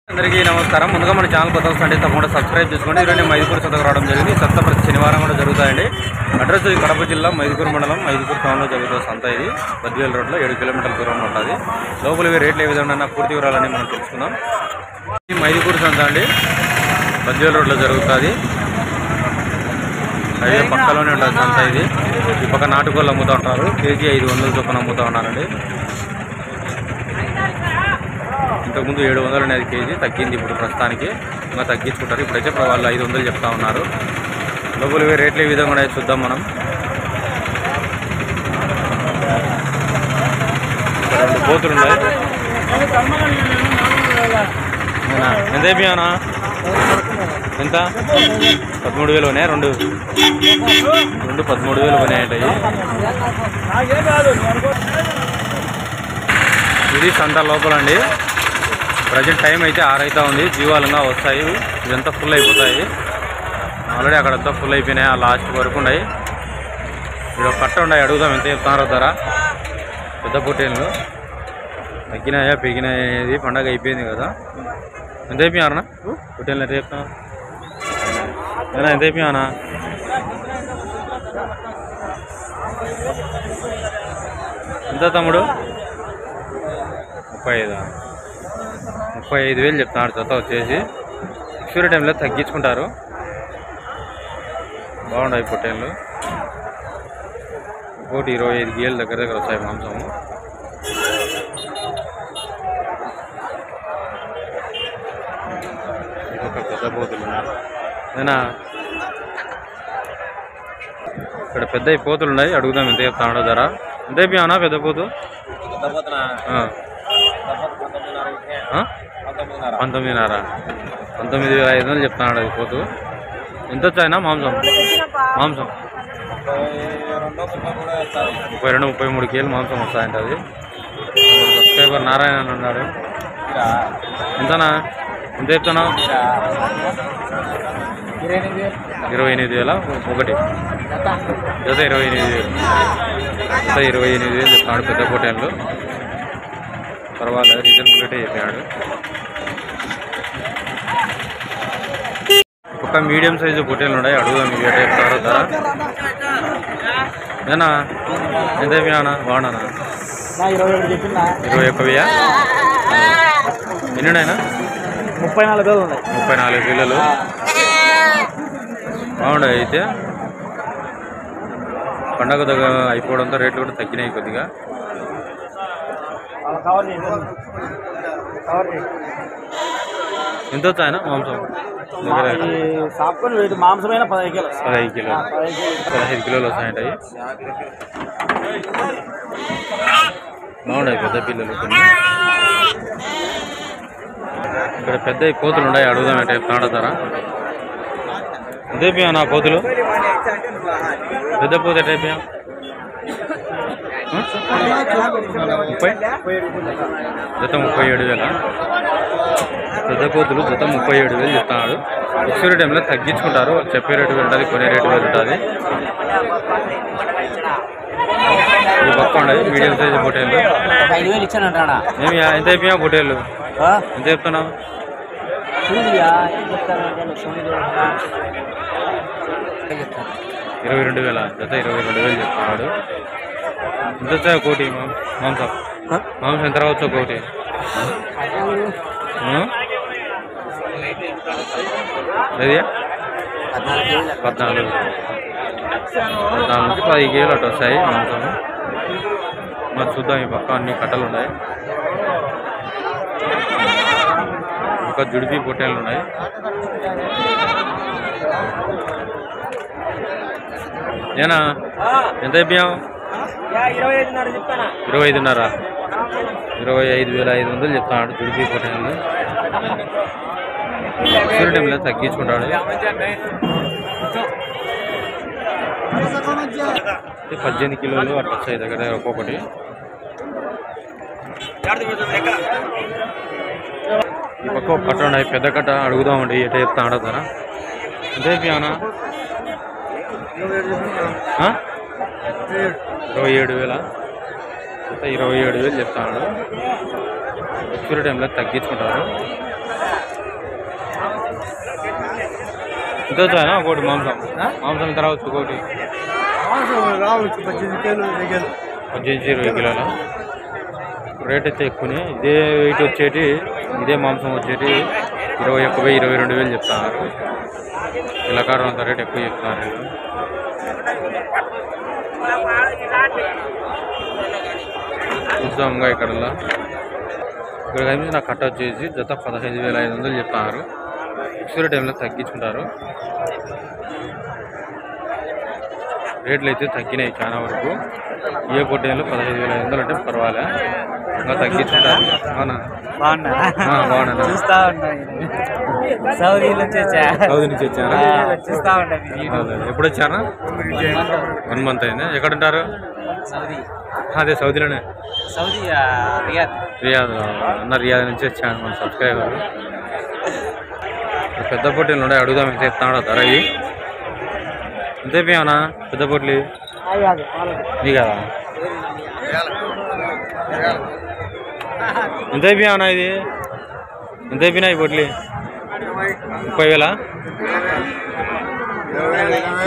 అందరికీ నమస్కారం. ముందుగా మన ఛానల్ కొత్త వస్తుంటే తప్పకుండా సబ్స్క్రైబ్ చేసుకోండి. ఈరోజు నేను మైదుకూరు సంతకు రావడం జరిగింది. సంత ప్రతి శనివారం కూడా జరుగుతాయండి. అడ్రస్ ఇది కడప జిల్లా మైదుకూరు మండలం మైదుకూరు టౌన్లో జరుగుతుంది సంత. ఇది బద్వేల్ రోడ్లో 7 కిలోమీటర్ల దూరంలో ఉంటుంది. లోపల రేట్లు ఏ విధంగా పూర్తి వివరాలని మనం తెలుసుకుందాం. ఈ మైదుకూరు సంత అండి బద్వేల్ రోడ్లో జరుగుతుంది. హైవే పక్కలోనే ఉంటుంది సంత. ఇది ఈ పక్క నాటుకోళ్ళు అమ్ముతూ ఉంటారు. కేజీ 500 చొప్పున అమ్ముతూ ఉన్నారండి. ఇంతకుముందు 700 అనేది కేజీ తగ్గింది. ఇప్పుడు ప్రస్తుతానికి ఇంకా తగ్గించుకుంటారు. ఇప్పుడైతే వాళ్ళు 500 చెప్తా ఉన్నారు. లోపల రేట్లు ఏ విధంగా ఉన్నాయో చూద్దాం మనం. 2 పోతులు ఉన్నాయి. ఎంత అయిపోయానా? ఎంత? 13,000 ఉన్నాయి. రెండు 13,000 ఉన్నాయంటాయి. ఇది సంత లోపలండి. ప్రజెంట్ టైం అయితే 6 అవుతా ఉంది. జీవాలంగా వస్తాయి. ఇదంతా ఫుల్ అయిపోతాయి. ఆల్రెడీ అక్కడంతా ఫుల్ అయిపోయినాయి. ఆ లాస్ట్ వరకు ఉన్నాయి. ఇక్కడ కట్ట ఉన్నాయి. అడుగుదాం ఎంత చెప్తున్నారో ధర. పెద్ద పొట్టేళ్ళు తగ్గినాయా పెరిగినాయా అనేది పండగ అయిపోయింది కదా. ఎంత అయిపోయారనా పొట్టేళ్ళు? ఎంత చెప్తున్నా? ఎంత అయిపోయానా? ఎంత తమ్ముడు? 35,000 చెప్తున్నాడు జత వచ్చేసి. ఎక్స్పైరీ టైంలో తగ్గించుకుంటారు. బాగుంటాయి పొట్టేళ్ళు. ఇంకోటి 25 గేలు దగ్గర వస్తాయి మాంసము. ఇంకొక పెద్ద పోతులు ఉన్నాయి. ఇక్కడ పెద్ద పోతులు ఉన్నాయి. అడుగుదాం ఎంత చెప్తాడో ధర. ఎంత అయిపోయానా పెద్ద పోతు? 19,500 చెప్తున్నాడు అది పోతు. ఎంత వచ్చాయినా మాంసం? 32-33 కేలు మాంసం వస్తాయంట. అది సబ్స్క్రైబర్ నారాయణ అని అన్నాడు. ఎంతనా? ఎంత చెప్తున్నావు? 28,000 ఒకటి జత. 28,000 చెప్తున్నాడు పెద్ద పొట్టేళ్ళు. పర్వాలేదు, రీజనబుల్ రేటే చెప్పాడు. ఒక మీడియం సైజు పొట్టేళ్ళు ఉన్నాయి. అడుగుదాం మీకు ఎట్లా చెప్తారో ధర. ఏనా ఎంత అయిపోయానా? బాగున్నానా? 21,000. ఎన్నినైనా? 34 పిల్లలు. బాగుండే. అయితే పండగ దగ్గర అయిపోవడంతో రేట్లు కూడా తగ్గినాయి కొద్దిగా. ఎంత వచ్చాయన మాంసం? 15 కిలోలు వస్తాయంటాయి. బాగున్నాయి పెద్ద పిల్లలు కొన్ని. ఇక్కడ పెద్ద కోతులు ఉన్నాయి. అడుగుదాం అంటే చెప్తాడు ధర. ఎంతైపోయా నా కోతులు? పెద్ద పోతు ఎట్టయిపోయా? 30 జత 37,000. పెద్ద కోతులు జత 37,000 చెప్తున్నాడు. ఎక్స్పైరీ టైంలో తగ్గించుకుంటారు. చెప్పే రేటు ఉంటుంది, కొనే రేటు ఉంటుంది. ఈ పక్క ఉండదు మీడియం సైజు పొట్టేళ్ళు. ఏమి ఎంత అయిపోయా పొట్టేళ్ళు? ఎంత చెప్తున్నావు? 22,000 జత. 22,000 చెప్తున్నాడు. ఎంత వచ్చాయి కోటి మాంసం? ఎంత రావచ్చు కోటి? 14 నుంచి 10 కేలు అటు వస్తాయి మాంసం. మరి చూద్దాం. ఈ పక్క అన్ని కట్టలు ఉన్నాయి. ఒక జుడిపి పొట్టేళ్ళు ఉన్నాయి. ఏనా ఎంత అయిపోయావు? 25,500. 25,500 చెప్తాడు జుడిపి పొట్టేళ్ళు. ఎక్స్పైరీ టైంలో తగ్గించుకుంటాడు. 18 కిలోలు అట్లా వచ్చాయి దగ్గర ఒక్కొక్కటి. ఈ పక్క ఒక కట్ట ఉన్నాయి. పెద్ద కట్ట అడుగుదామండి ఎట్లా చెప్తాడు ధర. ఎంత అయిపోయానా? 27,000. 27,000 చెప్తాడు. ఎక్స్పైరీ టైంలో తగ్గించుకుంటారు. ఎంత వచ్చాయనా ఒకటి మాంసం మాంసం ఎంత రావచ్చు ఒకటి 18-20 కిలోల రేట్ అయితే ఎక్కువనే. ఇదే వెయిట్ వచ్చేటి ఇదే మాంసం వచ్చేటి 21,000-22,000 చెప్తున్నారు. ఇలా కారం అంత రేట్ ఎక్కువ చెప్తున్నారు. చూద్దాంగా ఇక్కడ కనిపించిన కట్ట వచ్చేసి జత 15,500 చెప్తున్నారు. ఫిక్స్డ్ టైంలో తగ్గించుకుంటారు. రేట్లు అయితే తగ్గినాయి చాలా వరకు. ఏ పొట్టేళ్ళు 15,500 అంటే పర్వాలే, ఇంకా తగ్గించుకుంటారు. అవునా బాగున్నా సౌదీ నుంచి వచ్చారా? ఎప్పుడు వచ్చారా? 1 month అయింది. ఎక్కడుంటారు? అదే సౌదీలోనే. రియాద్ అన్న రియాద్ నుంచి వచ్చాను మన సబ్స్క్రైబర్. పెద్ద పొట్టేళ్ళు ఉండే అడుగుదాం ఎంత చెప్తాడు ధర. ఇవి ఎంత అయిపోయావునా పెద్ద పొట్లు? నీ కదా ఎంత అయిపోయావునా? ఇది ఎంత అయిపోయినాయి పొట్లు? 30,000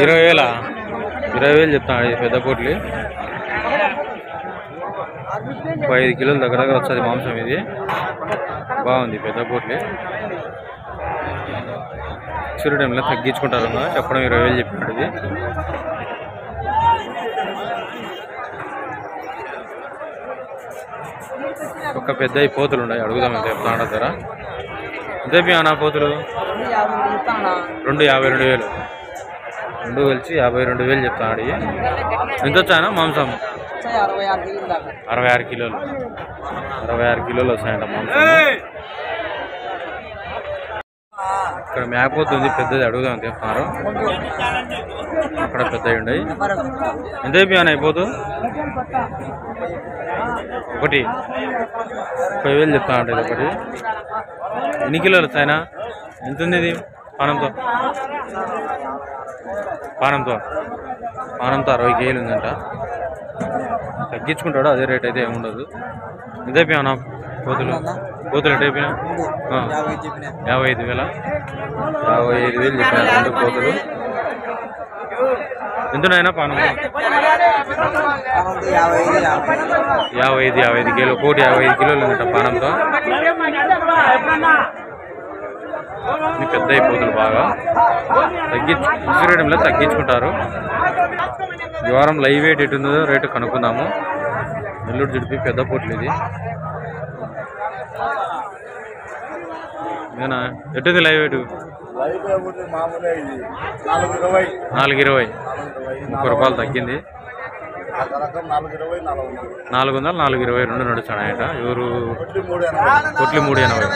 20,000 20,000 చెప్తాడు పెద్ద పొట్లు. 5 కిలోల దగ్గర వస్తుంది మాంసం. ఇది బాగుంది పెద్ద పొట్లు. చిరు టైంలో తగ్గించుకుంటారు చెప్పడం 20,000 చెప్పాడు. ఇది ఒక పెద్ద పోతులు ఉన్నాయి అడుగుదాం ఎంత చెప్తాడు ధర. ఎంత అన్న పోతులు? 52,000 రెండు కలిసి 52,000 చెప్తాడు. ఎంత వచ్చాయన మాంసం? 66 కిలోలు 66 కిలోలు వస్తాయంట మాంసం. ఇక్కడ మేకపోతుంది పెద్దది అడుగుదాం అని చెప్తున్నారు. అక్కడ పెద్దవి ఉన్నాయి. ఎంత అయిపోయాను అయిపోతు? 30,000 చెప్తా ఉంటుంది ఒకటి. ఎన్ని కిలోలు వస్తాయనా? ఎంత ఉంది ఇది పానంతో? పానంతో 60 కేజీలు ఉందంట. తగ్గించుకుంటాడు అదే రేట్ అయితే ఏముండదు. ఎంత అయిపోయావునా పోతులు? పోతులు ఎట్ అయిపోయినా? 55,000 చెప్పాను రెండు పోతులు. ఎంతనైనా పానం? 55 కిలో కోటి 55 కిలోలు ఉందట పానంతో. పెద్ద అయిపోతులు బాగా తగ్గించడంలో తగ్గించుకుంటారు. ఈ వారం లైవ్ వెయిట్ ఎటుందో రేటు కనుక్కుందాము. నెల్లూరు జుడిపి పెద్ద పోట్లు ఇది. ఎట్టుంది లైవ్ వెయిట్? 420 30 రూపాయలు తగ్గింది. 400 420 నడుస్తాడట. ఎవరు? కొట్లు 380.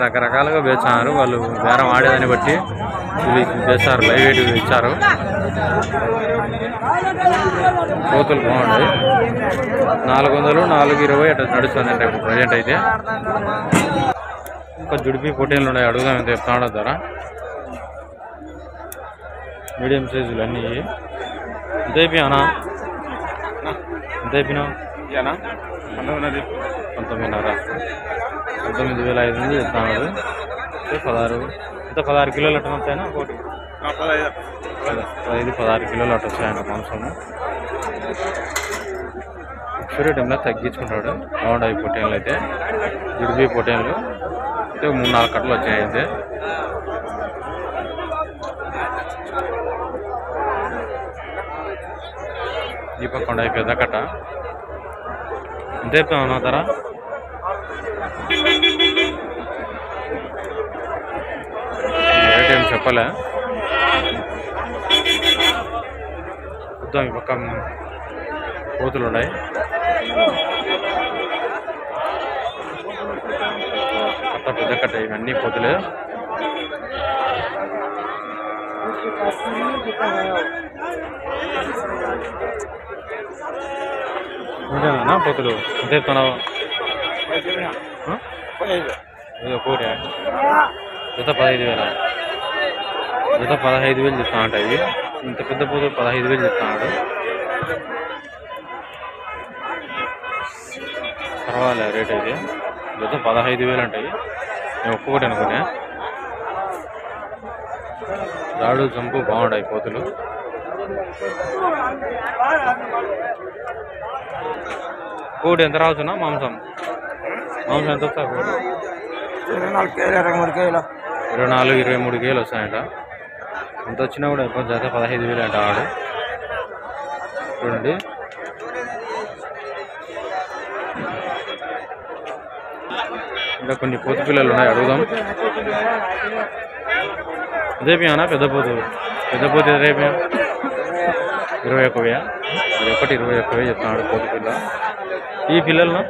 రకరకాలుగా వేస్తారు వాళ్ళు. బేరం ఆడేదాన్ని బట్టి వీళ్ళు చేస్తారు. లైవ్ వెయిట్ ఇచ్చారు. కోతులు బాగుంటాయి. 400 420 అట్లా నడుస్తుందంట ఇప్పుడు ప్రజెంట్ అయితే. ఇంకా జుడిపి పొట్టేళ్ళు ఉన్నాయి అడుగుదాం ఎంత చెప్తాడు ధర. మీడియం సైజులు అన్నీ. ఎంత అయిపోయానా? ఎంత అయిపోయినావు? 19,500 19,500 చెప్తాడు. 16 ఎంత 16 కిలోలు అట్లా వస్తాయనా? ఒకటి 15-16 కిలోలు అట్లా వస్తాయంట మాంసము. ఫిక్స్డ్ టైంలో తగ్గించుకుంటాడు. బాగుంటాయి పొట్టేళ్ళు అయితే. జుడిపి పొట్టేళ్ళు అయితే 3-4 కట్టలు వచ్చాయి అయితే. ఈ పక్క ఉండే పెద్ద కట్ట. ఎంత చెప్తామన్నా ధర? రేట్ ఏం చెప్పలే. చూద్దాం. ఈ పక్క కోతులు ఉన్నాయి. కట్ట పెద్ద కట్ట ఇవన్నీ కోతులే. పోతులు ఎంత చెప్తున్నావు? కోటి జత 15,000 జత 15,000 చెప్తా ఉంటాయి. ఇంత పెద్ద పోతులు 15,000 చెప్తున్నాడు. తక్కువ రేట్ అయితే జత 15,000 అంటాయి. నేను ఒక్కొక్కటి అనుకునే దాడు జంపు బాగుంటాయి కోతులు. కోడి ఎంత రావచ్చునా మాంసం ఎంత వస్తా? 24-23 కేలు వస్తాయంట. ఎంత వచ్చినా కూడా ఎక్కువ జత 15,000 అంట ఆడు. చూడండి ఇంకా కొన్ని పోతు పిల్లలు ఉన్నాయి, అడుగుదాం. రేపేనా పెద్ద పోతు రేపే 21,000 మరి ఒకటి 21,000 చెప్తున్నాడు పోతు పిల్ల. ఈ పిల్లలను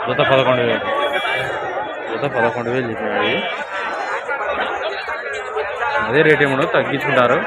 జత 11,000 చెప్పినాడు. అదే రేట్ ఏమో తగ్గించుకుంటారు.